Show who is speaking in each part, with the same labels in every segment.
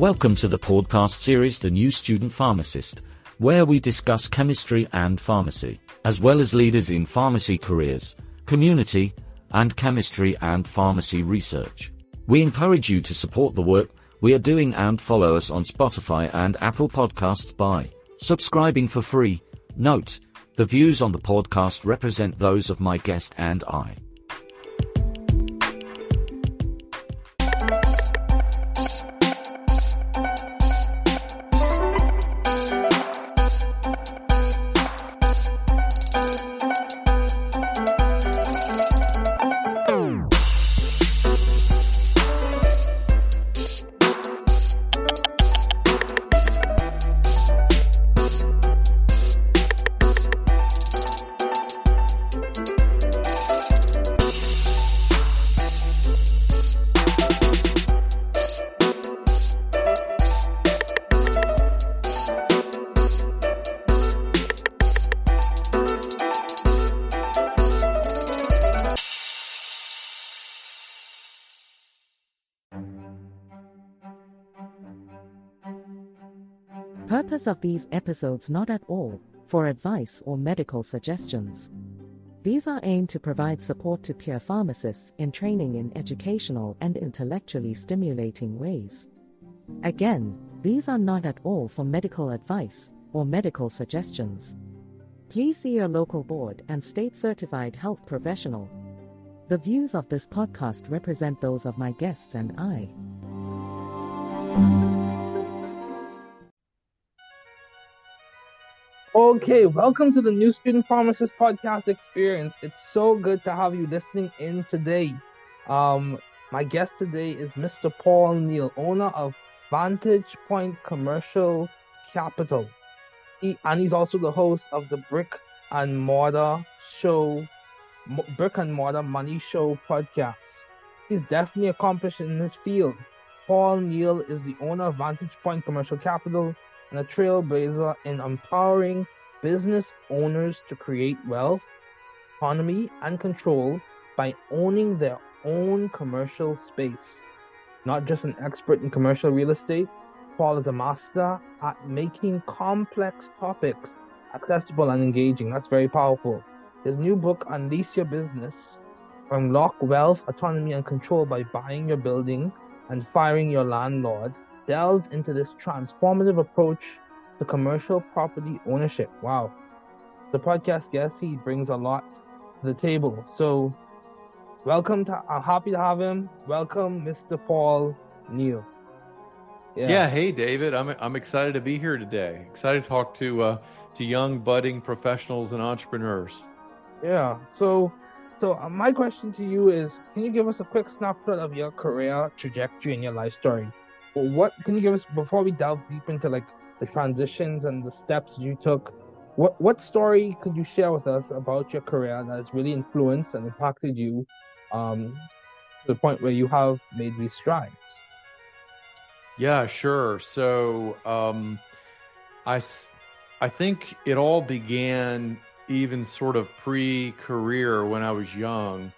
Speaker 1: Welcome to the podcast series, The New Student Pharmacist, where we discuss chemistry and pharmacy, as well as leaders in pharmacy careers, community, and chemistry and pharmacy research. We encourage you to support the work we are doing and follow us on Spotify and Apple Podcasts by subscribing for free. Note, the views on the podcast represent those of my guest and I.
Speaker 2: Purpose of these episodes not at all for advice or medical suggestions. These are aimed to provide support to peer pharmacists in training in educational and intellectually stimulating ways. Again, these are not at all for medical advice or medical suggestions. Please see your local board and state-certified health professional. The views of this podcast represent those of my guests and I.
Speaker 3: Okay, welcome to the New Student Pharmacist podcast experience. It's so good to have you listening in today. My guest today is Mr. Paul Neal, owner of Vantage Point Commercial Capital. He's also the host of the Brick and Mortar Money Show podcast. He's definitely accomplished in his field. Paul Neal is the owner of Vantage Point Commercial Capital and a trailblazer in empowering business owners to create wealth, autonomy, and control by owning their own commercial space. Not just an expert in commercial real estate, Paul is a master at making complex topics accessible and engaging. That's very powerful. His new book, Un-Lease Your Business, Unlock Wealth, Autonomy, and Control by Buying Your Building and Firing Your Landlord, delves into this transformative approach to commercial property ownership. Wow. The podcast guest, he brings a lot to the table. So I'm happy to have him. Welcome, Mr. Paul Neal.
Speaker 4: Yeah. Hey, David. I'm excited to be here today. Excited to talk to young budding professionals and entrepreneurs.
Speaker 3: Yeah. So my question to you is, can you give us a quick snapshot of your career trajectory and your life story? What can you give us before we delve deep into like the transitions and the steps you took? What story could you share with us about your career that has really influenced and impacted you to the point where you have made these strides?
Speaker 4: Yeah, sure. So I think it all began even sort of pre-career when I was young.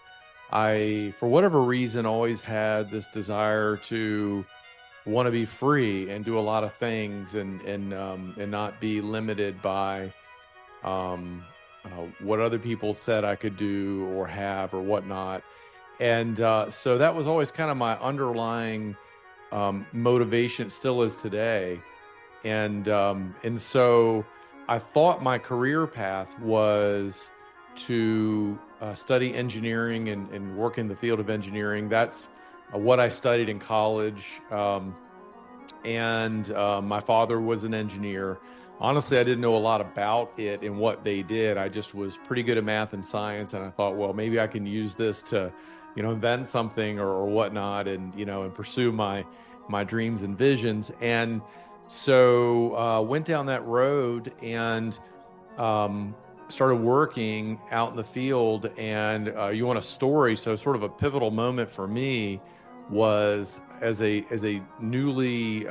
Speaker 4: I, for whatever reason, always had this desire to want to be free and do a lot of things and not be limited by what other people said I could do or have or whatnot. And so that was always kind of my underlying motivation, still is today. And so I thought my career path was to study engineering and work in the field of engineering. That's what I studied in college. And my father was an engineer. Honestly, I didn't know a lot about it and what they did. I just was pretty good at math and science. And I thought, well, maybe I can use this to, invent something or whatnot and, and pursue my dreams and visions. And so went down that road and started working out in the field. And you want a story. So sort of a pivotal moment for me was as a newly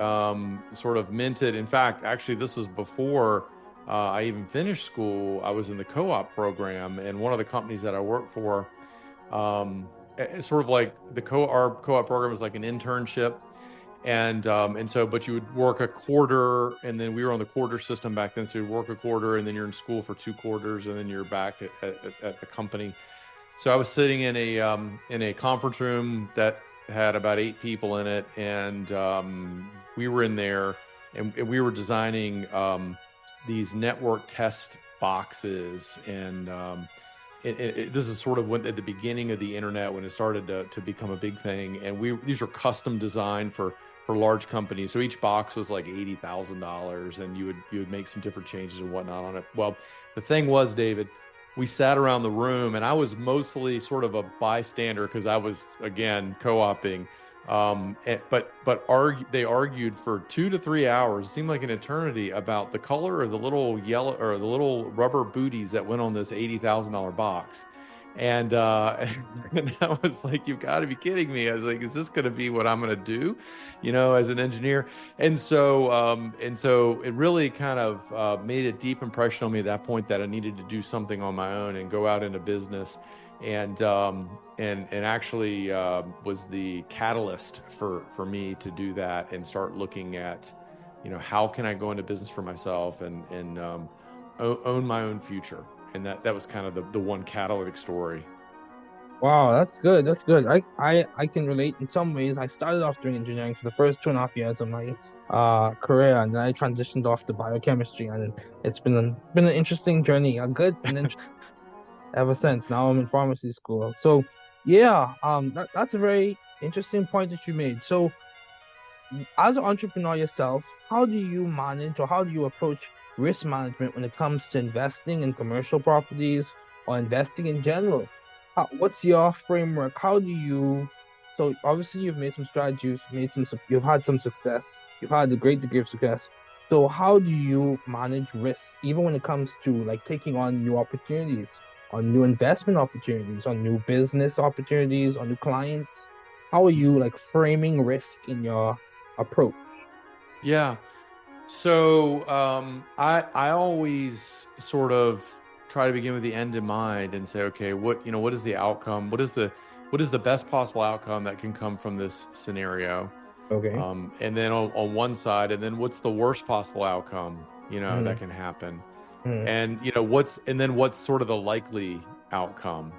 Speaker 4: sort of minted. In fact, actually, this was before I even finished school. I was in the co-op program, and one of the companies that I worked for, sort of like our co-op program was like an internship. And so, but you would work a quarter, and then we were on the quarter system back then. So you'd work a quarter, and then you're in school for 2 quarters, and then you're back at the company. So I was sitting in a conference room that had about 8 people in it, and we were in there, and we were designing these network test boxes, and this is sort of when at the beginning of the internet, when it started to become a big thing, and these were custom designed for large companies. So each box was like $80,000, and you would make some different changes and whatnot on it. Well, the thing was, David, we sat around the room, and I was mostly sort of a bystander because I was, again, co-oping. They argued for 2 to 3 hours. It seemed like an eternity about the color of the little yellow or the little rubber booties that went on this $80,000 box. And and I was like, "You've got to be kidding me!" I was like, "Is this going to be what I'm going to do, as an engineer?" And so it really kind of made a deep impression on me at that point that I needed to do something on my own and go out into business. And actually was the catalyst for me to do that and start looking at, how can I go into business for myself and own my own future. And that was kind of the one catalytic story.
Speaker 3: Wow, that's good. That's good. I can relate in some ways. I started off doing engineering for the first 2.5 years of my career, and then I transitioned off to biochemistry, and it's been an interesting journey, a good and interesting ever since. Now I'm in pharmacy school. So yeah, that's a very interesting point that you made. So as an entrepreneur yourself, how do you manage or how do you approach risk management when it comes to investing in commercial properties or investing in general? What's your framework? How do you? So obviously you've made some strategies, you've had some success, you've had a great degree of success. So how do you manage risk, even when it comes to like taking on new opportunities, on new investment opportunities, on new business opportunities, on new clients? How are you like framing risk in your approach?
Speaker 4: Yeah. So I always sort of try to begin with the end in mind and say, okay, what is the outcome? What is the best possible outcome that can come from this scenario?
Speaker 3: Okay.
Speaker 4: And then on one side, and then what's the worst possible outcome, that
Speaker 3: Mm,
Speaker 4: can happen?
Speaker 3: mm,
Speaker 4: And what's sort of the likely outcome?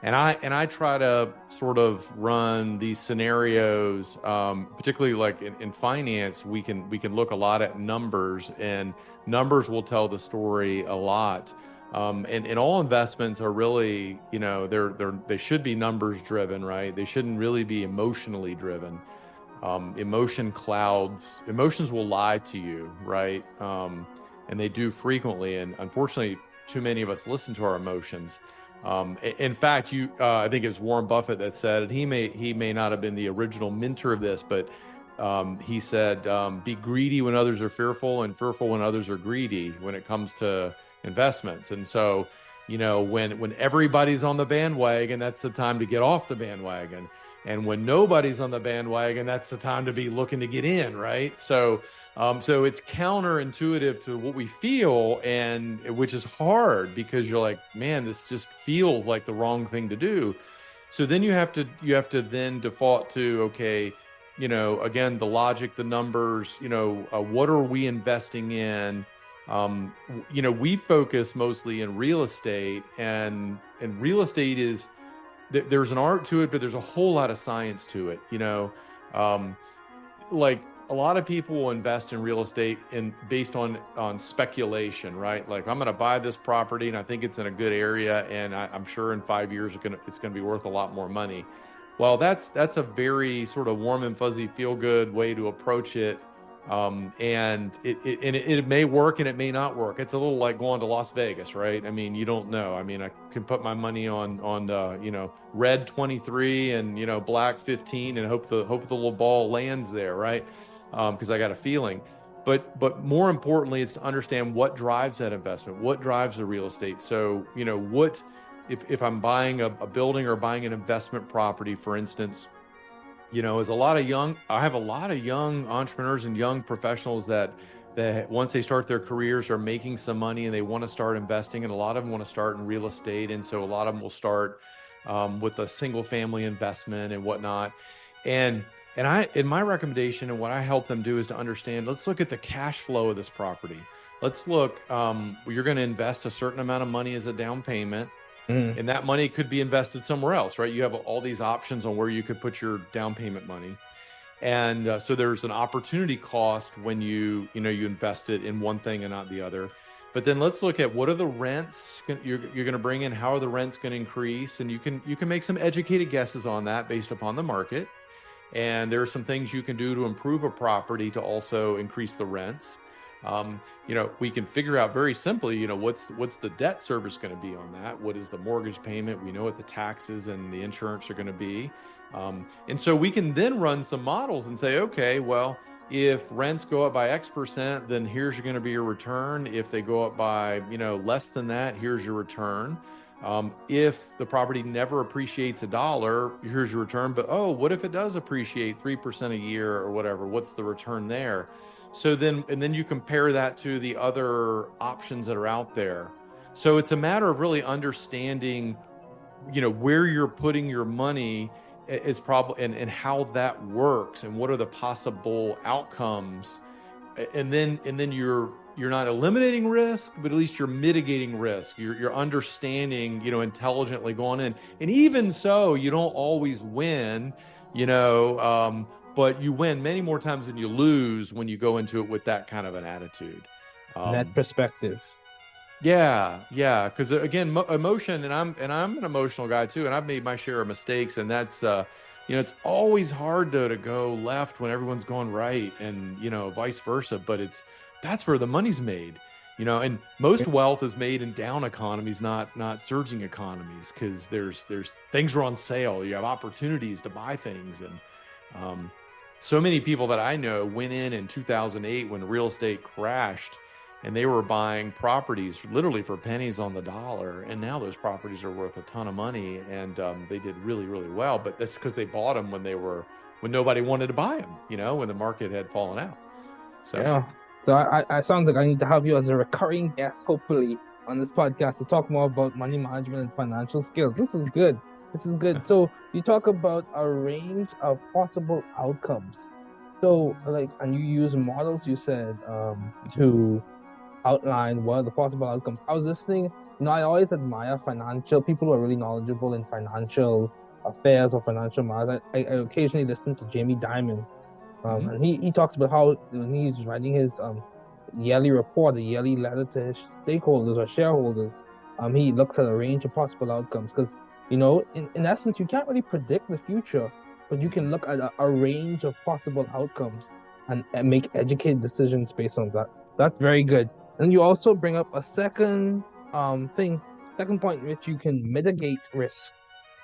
Speaker 4: And I try to sort of run these scenarios, particularly like in finance. We can look a lot at numbers, and numbers will tell the story a lot. And all investments are really, they should be numbers driven, right? They shouldn't really be emotionally driven. Emotions will lie to you, right? And they do frequently. And unfortunately, too many of us listen to our emotions. In fact, I think it's Warren Buffett that said, and he may not have been the original mentor of this, but he said, be greedy when others are fearful and fearful when others are greedy when it comes to investments. And so, when everybody's on the bandwagon, that's the time to get off the bandwagon. And when nobody's on the bandwagon, that's the time to be looking to get in, right? So it's counterintuitive to what we feel, and which is hard because you're like, man, this just feels like the wrong thing to do. So then you have to then default to, okay, again, the logic, the numbers, what are we investing in? We focus mostly in real estate, and real estate is, there's an art to it, but there's a whole lot of science to it. Like a lot of people will invest in real estate based on speculation, right? Like, I'm going to buy this property and I think it's in a good area, and I'm sure in 5 years it's going to be worth a lot more money. Well, that's a very sort of warm and fuzzy, feel good way to approach it. And it may work and it may not work. It's a little like going to Las Vegas, right? I mean, you don't know. I mean, I can put my money on red 23 and black 15 and hope the little ball lands there, right? Because I got a feeling. But more importantly, it's to understand what drives that investment, what drives the real estate. So what if I'm buying a building or buying an investment property, for instance. I have a lot of young entrepreneurs and young professionals that once they start their careers are making some money and they want to start investing, and a lot of them want to start in real estate. And so a lot of them will start with a single family investment and whatnot. And And my recommendation and what I help them do is to understand, let's look at the cash flow of this property. Let's look, you're going to invest a certain amount of money as a down payment, and that money could be invested somewhere else, right? You have all these options on where you could put your down payment money. And so there's an opportunity cost when you invest it in one thing and not the other. But then let's look at what are the rents you're going to bring in, how are the rents going to increase? And you can make some educated guesses on that based upon the market. And there are some things you can do to improve a property to also increase the rents. We can figure out very simply, what's the debt service going to be on that? What is the mortgage payment? We know what the taxes and the insurance are going to be. And so we can then run some models and say, okay, well, if rents go up by X%, then here's going to be your return. If they go up by, less than that, here's your return. If the property never appreciates $1, here's your return. But, what if it does appreciate 3% a year or whatever? What's the return there? So then you compare that to the other options that are out there. So it's a matter of really understanding, where you're putting your money is probably, and how that works and what are the possible outcomes. And then you're not eliminating risk, but at least you're mitigating risk. You're understanding, intelligently going in. And even so, you don't always win, but you win many more times than you lose when you go into it with that kind of an attitude.
Speaker 3: That perspective.
Speaker 4: Yeah. Because again, emotion, and I'm an emotional guy too, and I've made my share of mistakes, and that's it's always hard though to go left when everyone's going right, and vice versa. But that's where the money's made, and most wealth is made in down economies, not surging economies, because there's things are on sale. You have opportunities to buy things, and so many people that I know went in 2008 when real estate crashed, and they were buying properties literally for pennies on the dollar, and now those properties are worth a ton of money, and they did really, really well. But that's because they bought them when nobody wanted to buy them, when the market had fallen out. So
Speaker 3: yeah. So I sound like I need to have you as a recurring guest, hopefully, on this podcast to talk more about money management and financial skills. This is good. So you talk about a range of possible outcomes. So and you use models, you said, to outline what are the possible outcomes. I was listening, I always admire financial people who are really knowledgeable in financial affairs or financial matters. I occasionally listen to Jamie Dimon. And he talks about how when he's writing his yearly report, a yearly letter to his stakeholders or shareholders, he looks at a range of possible outcomes because, in essence, you can't really predict the future, but you can look at a range of possible outcomes and make educated decisions based on that. That's very good. And you also bring up a second point in which you can mitigate risk.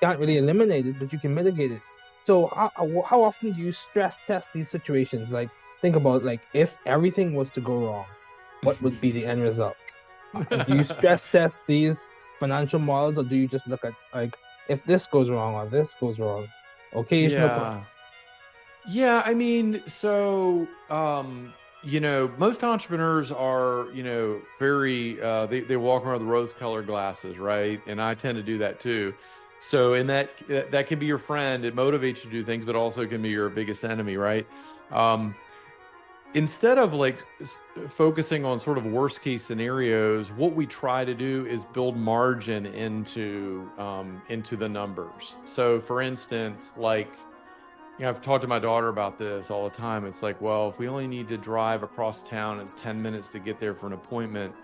Speaker 3: You can't really eliminate it, but you can mitigate it. So how often do you stress test these situations? Think about if everything was to go wrong, what would be the end result? Do you stress test these financial models, or do you just look at if this goes wrong or this goes wrong? Occasional.
Speaker 4: Yeah. I mean, so most entrepreneurs are very they walk around with rose-colored glasses, right? And I tend to do that too. So, and that can be your friend. It motivates you to do things, but also can be your biggest enemy, right? Instead of focusing on sort of worst case scenarios, what we try to do is build margin into the numbers. So, for instance, I've talked to my daughter about this all the time. It's well, if we only need to drive across town, it's 10 minutes to get there for an appointment,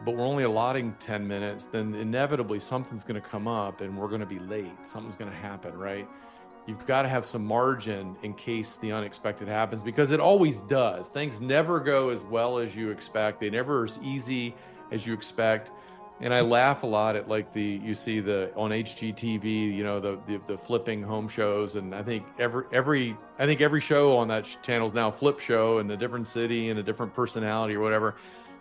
Speaker 4: but we're only allotting 10 minutes, then inevitably something's going to come up and we're going to be late. Something's going to happen, right? You've got to have some margin in case the unexpected happens, because it always does. Things never go as well as you expect. They never are as easy as you expect. And I laugh a lot at you see on HGTV, the flipping home shows, and I think every show on that channel is now a flip show in a different city and a different personality or whatever.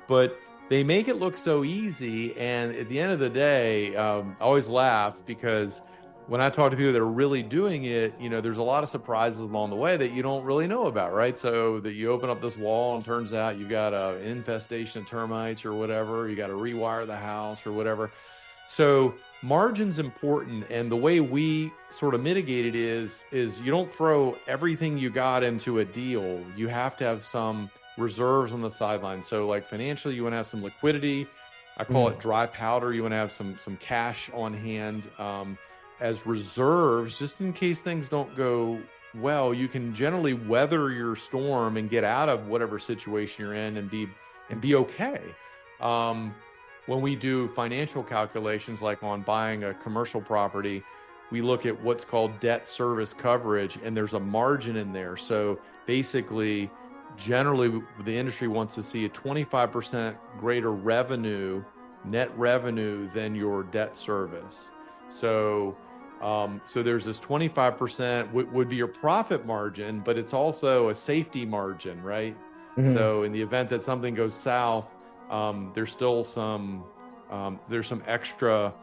Speaker 4: But they make it look so easy, and at the end of the day, I always laugh because when I talk to people that are really doing it, there's a lot of surprises along the way that you don't really know about, right? So that you open up this wall and turns out you've got an infestation of termites or whatever. You got to rewire the house or whatever. So margin's important, and the way we sort of mitigate it is you don't throw everything you got into a deal. You have to have some reserves on the sideline. So like financially, you want to have some liquidity. I call it dry powder. You want to have some cash on hand as reserves, just in case things don't go well. You can generally weather your storm and get out of whatever situation you're in and be okay. When we do financial calculations, like on buying a commercial property, we look at what's called debt service coverage, and there's a margin in there. So basically, generally, the industry wants to see a 25% greater revenue, net revenue, than your debt service. So there's this 25% would be your profit margin, but it's also a safety margin, right? So in the event that something goes south, there's still some extra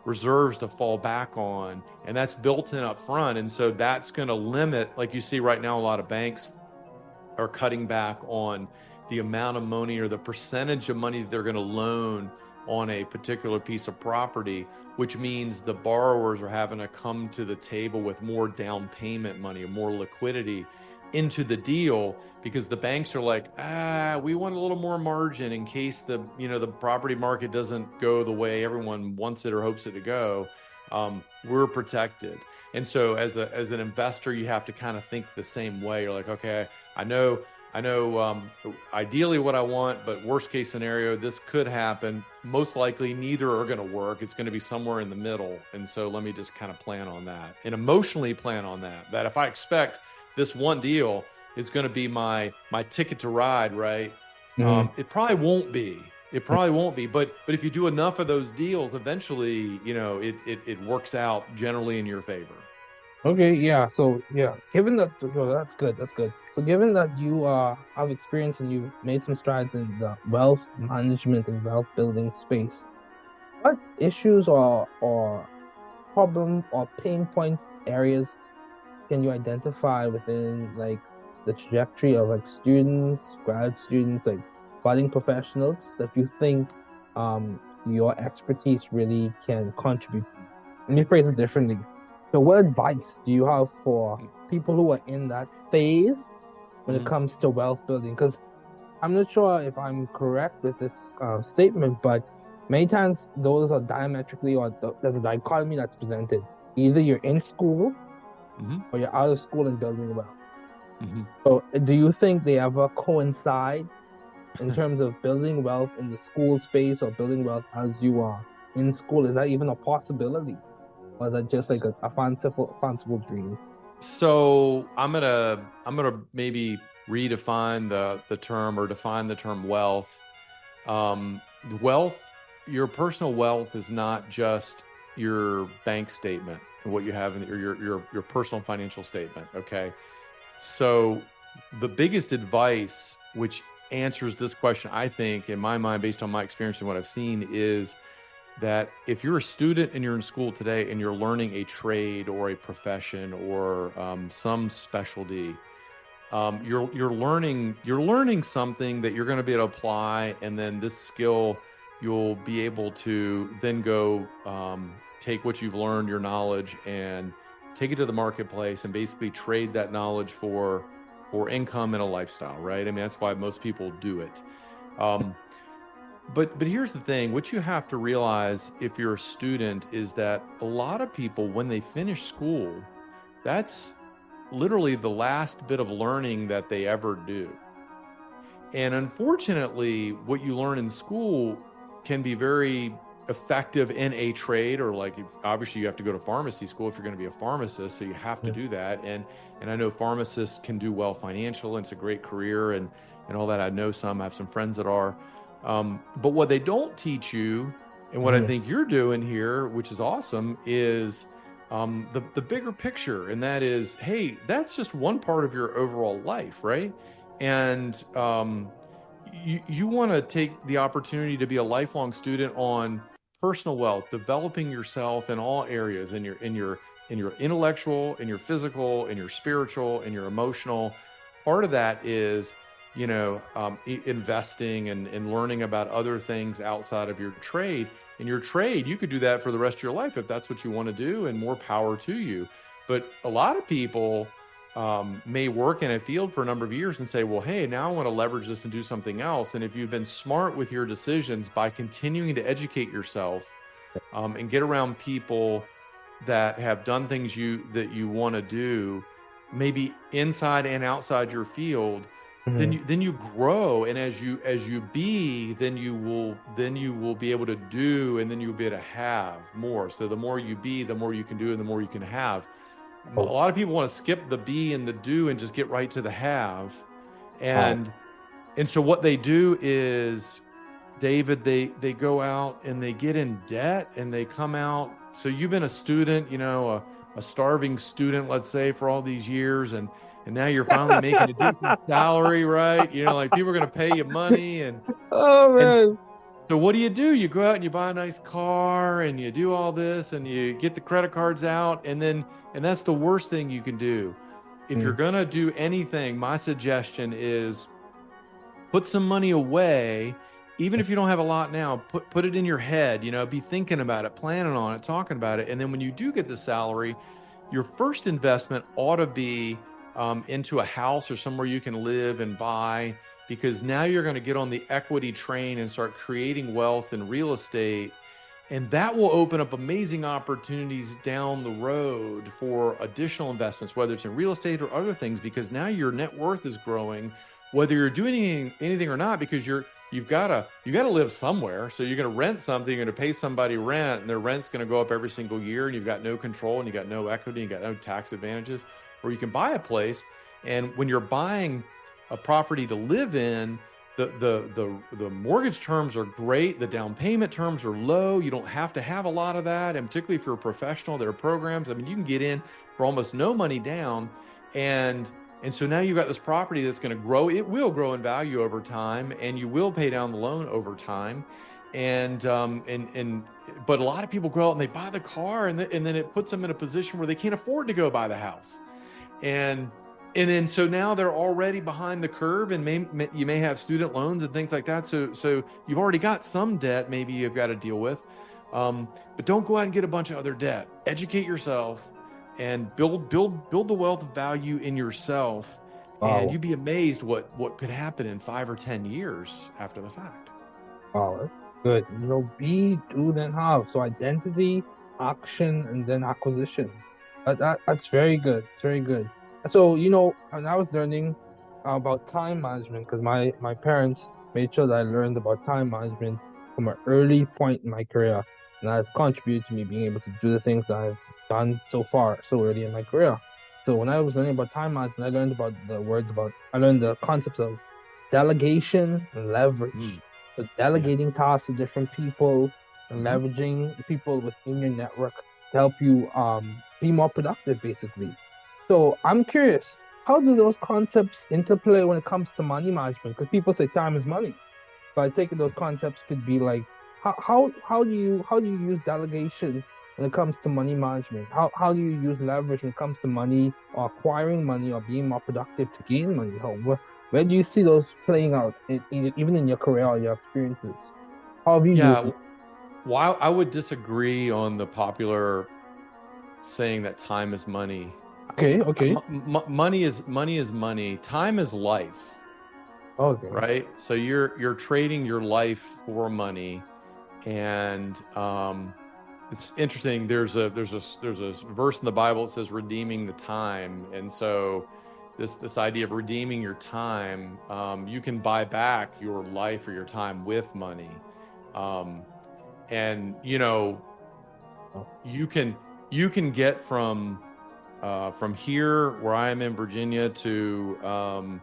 Speaker 4: reserves to fall back on, and that's built in up front. And so that's going to limit, like you see right now, a lot of banks are cutting back on the amount of money or the percentage of money that they're going to loan on a particular piece of property, which means the borrowers are having to come to the table with more down payment money or more liquidity into the deal, because the banks are like, we want a little more margin in case the property market doesn't go the way everyone wants it or hopes it to go. We're protected. And so as an investor, you have to kind of think the same way. You're like, okay, I know ideally what I want, but worst case scenario, this could happen. Most likely neither are going to work. It's going to be somewhere in the middle. And so let me just kind of plan on that and emotionally plan on that if I expect this one deal is going to be my ticket to ride, right? It probably won't be. But if you do enough of those deals, eventually, it works out generally in your favor.
Speaker 3: Okay, yeah. So yeah, given that, so that's good. That's good. So given that you have experience and you've made some strides in the wealth management and wealth building space, what issues or problem or pain point areas can you identify within like the trajectory of like students, grad students, like budding professionals that you think your expertise really can contribute to? Let me phrase it differently. So what advice do you have for people who are in that phase when it comes to wealth building? Because I'm not sure if I'm correct with this statement, but many times those are diametrically, or there's a dichotomy that's presented. Either you're in school or you're out of school and building wealth. So do you think they ever coincide in terms of building wealth in the school space or building wealth as you are in school? Is that even a possibility? Or is that just like a fanciful dream?
Speaker 4: So I'm gonna maybe redefine the term, or define the term wealth. Wealth, your personal wealth is not just your bank statement and what you have in your personal financial statement. Okay. So the biggest advice, which answers this question, I think, in my mind, based on my experience and what I've seen, is that if you're a student and you're in school today and you're learning a trade or a profession or some specialty, you're learning something that you're going to be able to apply, and then this skill you'll be able to then go take what you've learned, your knowledge, and take it to the marketplace and basically trade that knowledge for income and a lifestyle, right? I mean, that's why most people do it. But here's the thing, what you have to realize if you're a student is that a lot of people, when they finish school, that's literally the last bit of learning that they ever do. And unfortunately, what you learn in school can be very effective in a trade, or like obviously you have to go to pharmacy school if you're going to be a pharmacist, so you have to do that. And I know pharmacists can do well financial, and it's a great career and all that. I know some, I have some friends that are. But what they don't teach you, and what I think you're doing here, which is awesome, is the bigger picture. And that is, hey, that's just one part of your overall life, right? And you want to take the opportunity to be a lifelong student on personal wealth, developing yourself in all areas, in your intellectual, in your physical, in your spiritual, in your emotional. Part of that is investing and learning about other things outside of your trade. in your trade, you could do that for the rest of your life if that's what you want to do, and more power to you. But a lot of people may work in a field for a number of years and say, well, hey, now I want to leverage this and do something else. And if you've been smart with your decisions by continuing to educate yourself and get around people that have done things that you want to do, maybe inside and outside your field, then you grow, and as you be, then you will be able to do, and then you'll be able to have more. So the more you be, the more you can do, and the more you can have. A lot of people want to skip the be and the do and just get right to the have. And so what they do is, David, they go out and they get in debt and they come out. So you've been a student, a starving student, let's say, for all these years, and now you're finally making a decent salary, right? Like people are going to pay you money, and so what do? You go out and you buy a nice car and you do all this and you get the credit cards out, and that's the worst thing you can do. If you're going to do anything, my suggestion is put some money away. Even if you don't have a lot now, put it in your head, be thinking about it, planning on it, talking about it. And then when you do get the salary, your first investment ought to be into a house or somewhere you can live and buy, because now you're going to get on the equity train and start creating wealth in real estate. And that will open up amazing opportunities down the road for additional investments, whether it's in real estate or other things, because now your net worth is growing, whether you're doing anything or not, because you've got to live somewhere. So you're going to rent something, you're going to pay somebody rent, and their rent's going to go up every single year, and you've got no control, and you got no equity, you got no tax advantages. Or you can buy a place, and when you're buying a property to live in, the mortgage terms are great, the down payment terms are low, you don't have to have a lot of that, and particularly if you're a professional, there are programs. I mean, you can get in for almost no money down, and so now you've got this property that's going to grow. It will grow in value over time, and you will pay down the loan over time. But a lot of people go out and they buy the car, and then it puts them in a position where they can't afford to go buy the house. And then so now they're already behind the curve, and you may have student loans and things like that. So you've already got some debt maybe you've got to deal with. But don't go out and get a bunch of other debt. Educate yourself and build the wealth of value in yourself. And you'd be amazed what could happen in 5 or 10 years after the fact.
Speaker 3: Oh, good. Be, do, then have. So identity, action, and then acquisition. That's very good. It's very good. So, when I was learning about time management, because my parents made sure that I learned about time management from an early point in my career, and that has contributed to me being able to do the things that I've done so far, so early in my career. So when I was learning about time management, I learned the concepts of delegation and leverage. So delegating tasks to different people and leveraging people within your network to help you be more productive, basically. So I'm curious, how do those concepts interplay when it comes to money management? Because people say time is money, but I take it those concepts could be like, how do you use delegation when it comes to money management? How do you use leverage when it comes to money, or acquiring money, or being more productive to gain money? Where do you see those playing out, even in your career or your experiences? How have you used it?
Speaker 4: Well, I would disagree on the popular saying that time is money.
Speaker 3: Okay.
Speaker 4: Money is money. Time is life.
Speaker 3: Okay.
Speaker 4: Right. So you're trading your life for money, and it's interesting. There's a verse in the Bible that says redeeming the time, and so this idea of redeeming your time, you can buy back your life or your time with money, and you can get from here where I am in Virginia to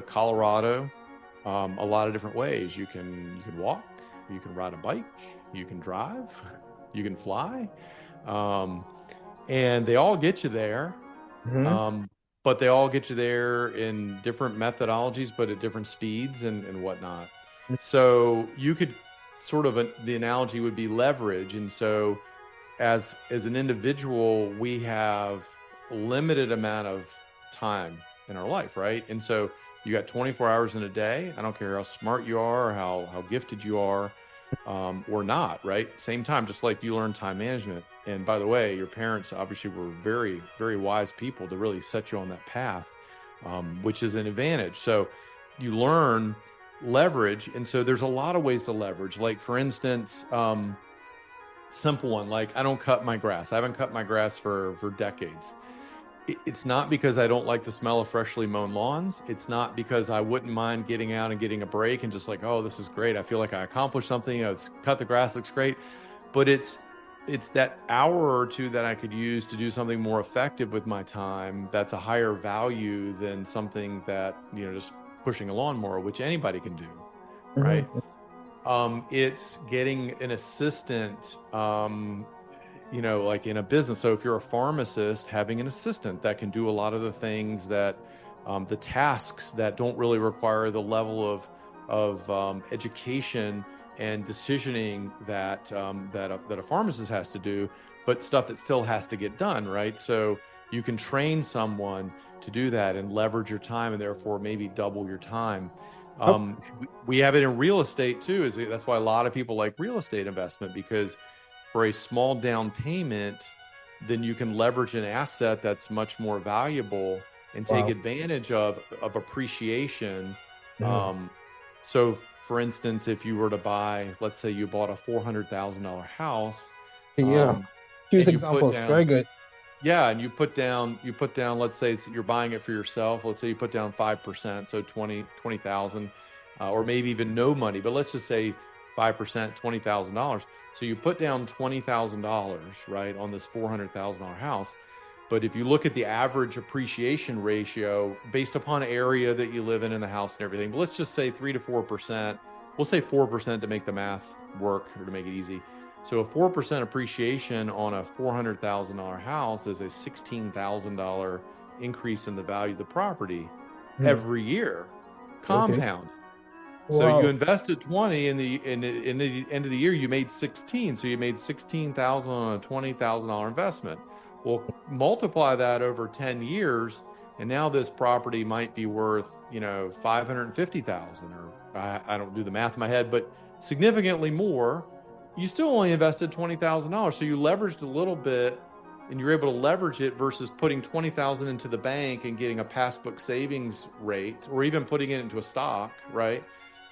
Speaker 4: Colorado a lot of different ways. You can walk, you can ride a bike, you can drive, you can fly, and they all get you there. But they all get you there in different methodologies, but at different speeds and whatnot. So you could the analogy would be leverage. And so as an individual, we have a limited amount of time in our life, right? And so you got 24 hours in a day. I don't care how smart you are or how gifted you are. or not, right? Same time, just like you learn time management. And by the way, your parents obviously were very, very wise people to really set you on that path, which is an advantage. So you learn leverage. And so there's a lot of ways to leverage. Like, for instance, simple one, like I don't cut my grass. I haven't cut my grass for decades. It's not because I don't like the smell of freshly mown lawns. It's not because I wouldn't mind getting out and getting a break and just like, oh, this is great. I feel like I accomplished something. It's cut the grass, looks great. But it's that hour or two that I could use to do something more effective with my time. That's a higher value than something that, just pushing a lawnmower, which anybody can do, right? It's getting an assistant, like in a business. So if you're a pharmacist, having an assistant that can do a lot of the things that, the tasks that don't really require the level of education and decisioning that a pharmacist has to do, but stuff that still has to get done, right? So you can train someone to do that and leverage your time, and therefore maybe double your time. We have it in real estate too. That's why a lot of people like real estate investment, because for a small down payment, then you can leverage an asset that's much more valuable and take advantage of appreciation. So for instance, if you were to buy, let's say you bought a $400,000 house.
Speaker 3: Choose examples. Very good.
Speaker 4: Yeah, and you put down, let's say you're buying it for yourself. Let's say you put down 5%, so 20,000, or maybe even no money, but let's just say 5%, $20,000. So you put down $20,000, right, on this $400,000 house. But if you look at the average appreciation ratio based upon area that you live in the house and everything, but let's just say 3 to 4%. We'll say 4% to make the math work, or to make it easy. So a 4% appreciation on a $400,000 house is a $16,000 increase in the value of the property every year, compound. So you invested 20, in the end of the year you made 16. So you made 16,000 on a $20,000 investment. Well, multiply that over 10 years, and now this property might be worth, 550,000, or I don't do the math in my head, but significantly more. You still only invested $20,000. So you leveraged a little bit, and you're able to leverage it versus putting $20,000 into the bank and getting a passbook savings rate, or even putting it into a stock, right?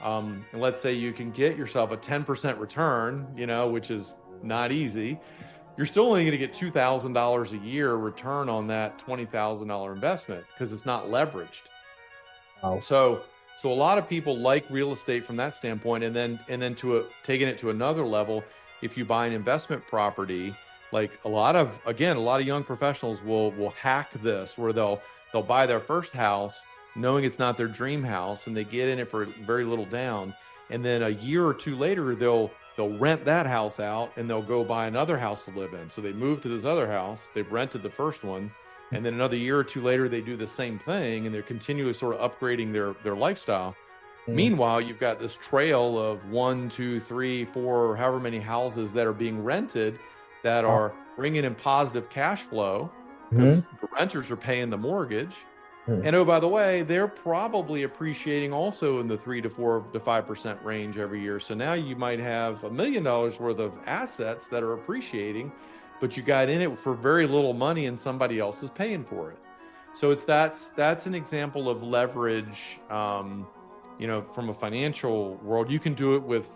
Speaker 4: And let's say you can get yourself a 10% return, which is not easy. You're still only going to get $2,000 a year return on that $20,000 investment, because it's not leveraged. So a lot of people like real estate from that standpoint, and then taking it to another level. If you buy an investment property, like a lot of young professionals will hack this, where they'll buy their first house knowing it's not their dream house, and they get in it for very little down, and then a year or two later they'll rent that house out, and they'll go buy another house to live in. So they move to this other house, they've rented the first one, and then another year or two later they do the same thing, and they're continually sort of upgrading their lifestyle. Meanwhile, you've got this trail of 1, 2, 3, 4, however many houses that are being rented that are bringing in positive cash flow, because the renters are paying the mortgage. And oh, by the way, they're probably appreciating also in the 3 to 4 to 5% range every year. So now you might have $1 million worth of assets that are appreciating, but you got in it for very little money, and somebody else is paying for it. So that's an example of leverage. From a financial world, you can do it with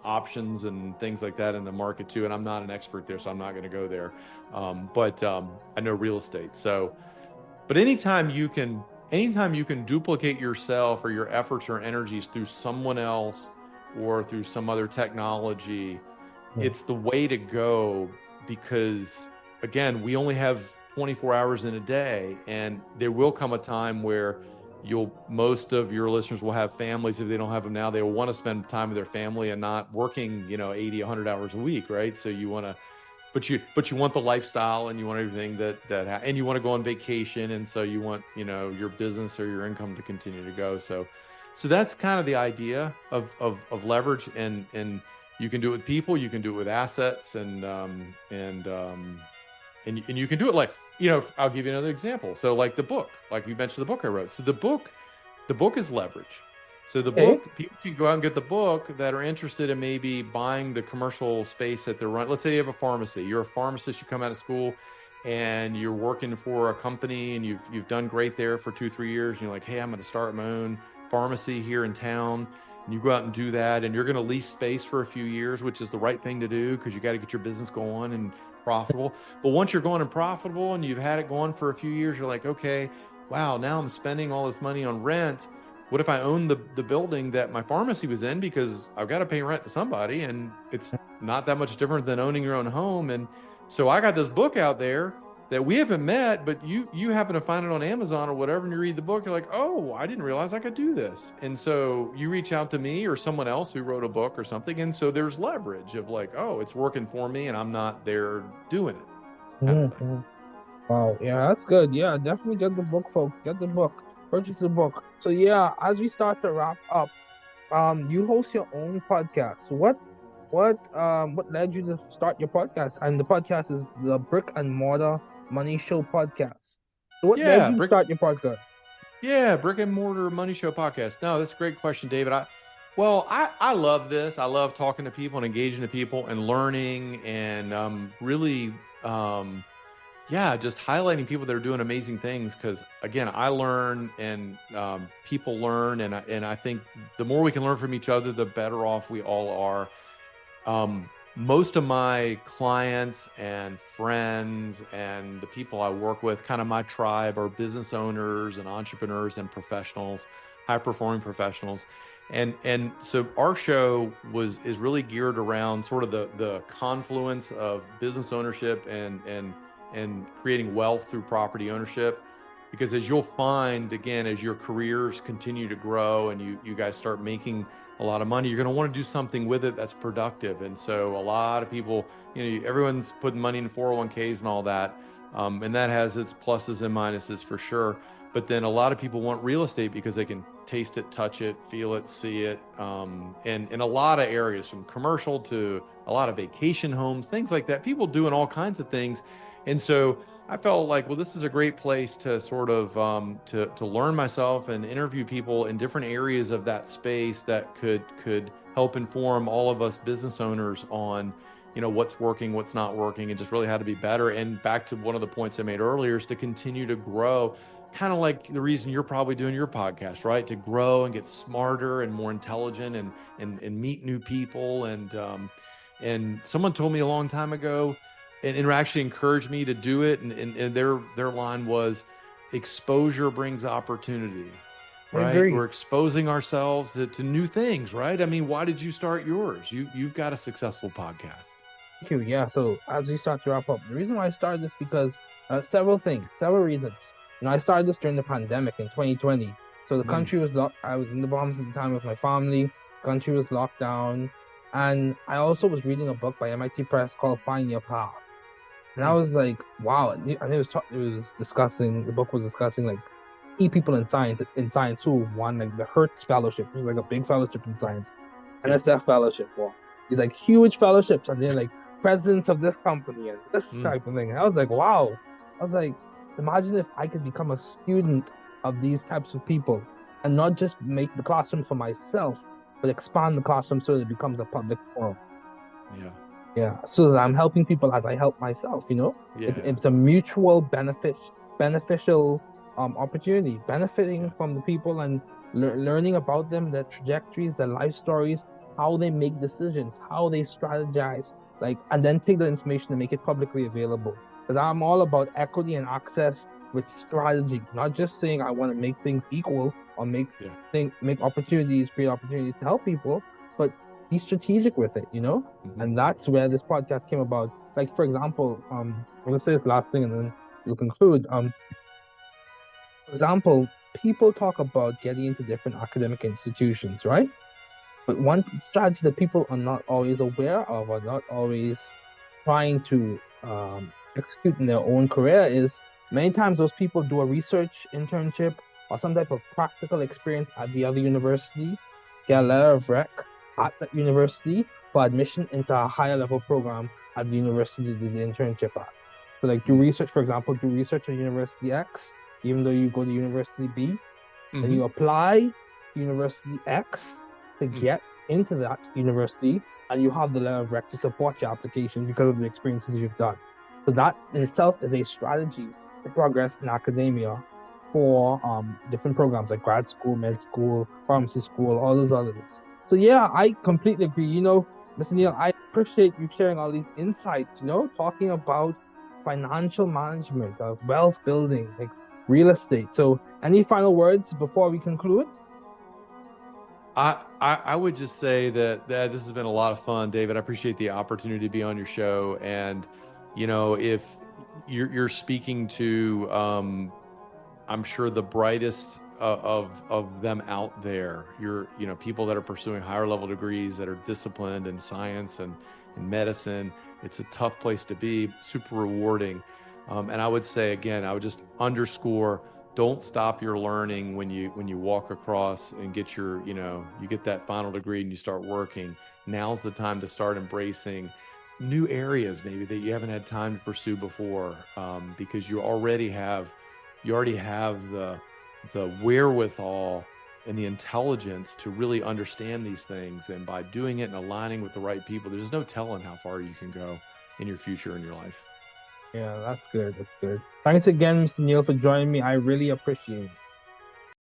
Speaker 4: options and things like that in the market too. And I'm not an expert there, so I'm not going to go there. But I know real estate. So. But anytime you can duplicate yourself or your efforts or energies through someone else or through some other technology, it's the way to go, because again, we only have 24 hours in a day, and there will come a time where most of your listeners will have families. If they don't have them now, they will want to spend time with their family and not working, 80, 100 hours a week, right? So you want to, but you want the lifestyle, and you want everything and you want to go on vacation. And so you want, your business or your income to continue to go. So that's kind of the idea of leverage, and you can do it with people, you can do it with assets, and you can do it like, I'll give you another example. So like the book, like you mentioned the book I wrote. So the book is leverage. So the
Speaker 3: Okay.
Speaker 4: book, people can go out and get the book that are interested in maybe buying the commercial space that they're running. Let's say you have a pharmacy. You're a pharmacist, you come out of school and you're working for a company and you've done great there for 2-3 years. And you're like, hey, I'm going to start my own pharmacy here in town. And you go out and do that, and you're going to lease space for a few years, which is the right thing to do because you got to get your business going and profitable. But once you're going and profitable and you've had it going for a few years, you're like, okay, wow, now I'm spending all this money on rent. What if I own the building that my pharmacy was in, because I've got to pay rent to somebody, and it's not that much different than owning your own home. And so I got this book out there that we haven't met, but you happen to find it on Amazon or whatever, and you read the book, you're like, oh, I didn't realize I could do this. And so you reach out to me or someone else who wrote a book or something, and so there's leverage of like, oh, it's working for me and I'm not there doing it, kind of thing.
Speaker 3: Mhm. Wow, yeah, that's good. Yeah, definitely get the book, folks. Get the book. Purchase the book. So yeah, as we start to wrap up, you host your own podcast. So what led you to start your podcast? And the podcast is the Brick and Mortar Money Show podcast. So what led
Speaker 4: Yeah,
Speaker 3: you to start your podcast?
Speaker 4: Brick and Mortar Money Show podcast. No, that's a great question, David. I love this. I love talking to people and engaging to people and learning and really just highlighting people that are doing amazing things. Because again, I learn and people learn, and I think the more we can learn from each other, the better off we all are. Most of my clients and friends and the people I work with, kind of my tribe, are business owners and entrepreneurs and professionals, high performing professionals. And so our show is really geared around sort of the confluence of business ownership and creating wealth through property ownership. Because as you'll find, again, as your careers continue to grow and you guys start making a lot of money, you're going to want to do something with it that's productive. And so a lot of people, everyone's putting money in 401ks and all that. And that has its pluses and minuses for sure. But then a lot of people want real estate because they can taste it, touch it, feel it, see it. And in a lot of areas, from commercial to a lot of vacation homes, things like that, people doing all kinds of things. And so I felt like, well, this is a great place to sort of to learn myself and interview people in different areas of that space that could help inform all of us business owners on, what's working, what's not working, and just really how to be better. And back to one of the points I made earlier, is to continue to grow, kind of like the reason you're probably doing your podcast, right? To grow and get smarter and more intelligent and meet new people. And someone told me a long time ago, and actually encouraged me to do it. And their line was, exposure brings opportunity,
Speaker 3: I
Speaker 4: right?
Speaker 3: agree.
Speaker 4: We're exposing ourselves to new things, right? I mean, why did you start yours? You've got a successful podcast.
Speaker 3: Thank you. Yeah, so as we start to wrap up, the reason why I started this because several reasons. I started this during the pandemic in 2020. So the country was locked. I was in the Bahamas at the time with my family. The country was locked down. And I also was reading a book by MIT Press called Find Your Path. And I was like, wow. And the book was discussing like key people in science who won like the Hertz Fellowship, which is like a big fellowship in science. NSF Fellowship. Well, these like huge fellowships, and they're like presidents of this company and this type of thing. And I was like, wow. I was like, imagine if I could become a student of these types of people and not just make the classroom for myself, but expand the classroom so that it becomes a public forum. Yeah. So that I'm helping people as I help myself, It's a mutual beneficial opportunity, benefiting from the people and learning about them, their trajectories, their life stories, how they make decisions, how they strategize, and then take the information and make it publicly available. Because I'm all about equity and access with strategy, not just saying I want to make things equal or create opportunities to help people, but be strategic with it, And that's where this podcast came about. Like, for example, I'm gonna say this last thing and then we'll conclude. For example, people talk about getting into different academic institutions, right? But one strategy that people are not always aware of or not always trying to execute in their own career is many times those people do a research internship or some type of practical experience at the other university, get a letter of rec at that university for admission into a higher level program at the university they did the internship at. So like do research at University X, even though you go to University B, then you apply, University X to get into that university, and you have the letter of rec to support your application because of the experiences you've done. So that in itself is a strategy to progress in academia for different programs like grad school, med school, pharmacy school, all those others. So yeah, I completely agree. Mr. Neal, I appreciate you sharing all these insights, talking about financial management, wealth building, like real estate. So any final words before we conclude?
Speaker 4: I would just say that this has been a lot of fun, David. I appreciate the opportunity to be on your show. And, if you're speaking to, I'm sure the brightest of them out there, people that are pursuing higher level degrees that are disciplined in science and in medicine. It's a tough place to be, super rewarding. And I would say, again, I would just underscore, don't stop your learning when you walk across and get you get that final degree and you start working. Now's the time to start embracing new areas maybe that you haven't had time to pursue before, because you already have the wherewithal and the intelligence to really understand these things. And by doing it and aligning with the right people, there's no telling how far you can go in your future, in your life.
Speaker 3: Yeah, that's good. That's good. Thanks again, Mr. Neal, for joining me. I really appreciate it.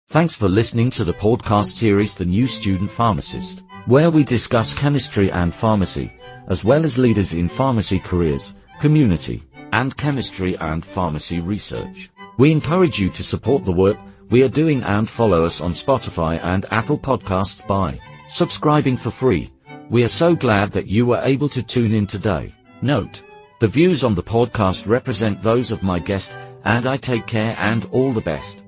Speaker 1: Thanks for listening to the podcast series, The New Student Pharmacist, where we discuss chemistry and pharmacy, as well as leaders in pharmacy careers, community, and chemistry and pharmacy research. We encourage you to support the work we are doing and follow us on Spotify and Apple Podcasts by subscribing for free. We are so glad that you were able to tune in today. Note: the views on the podcast represent those of my guest, and I take care and all the best.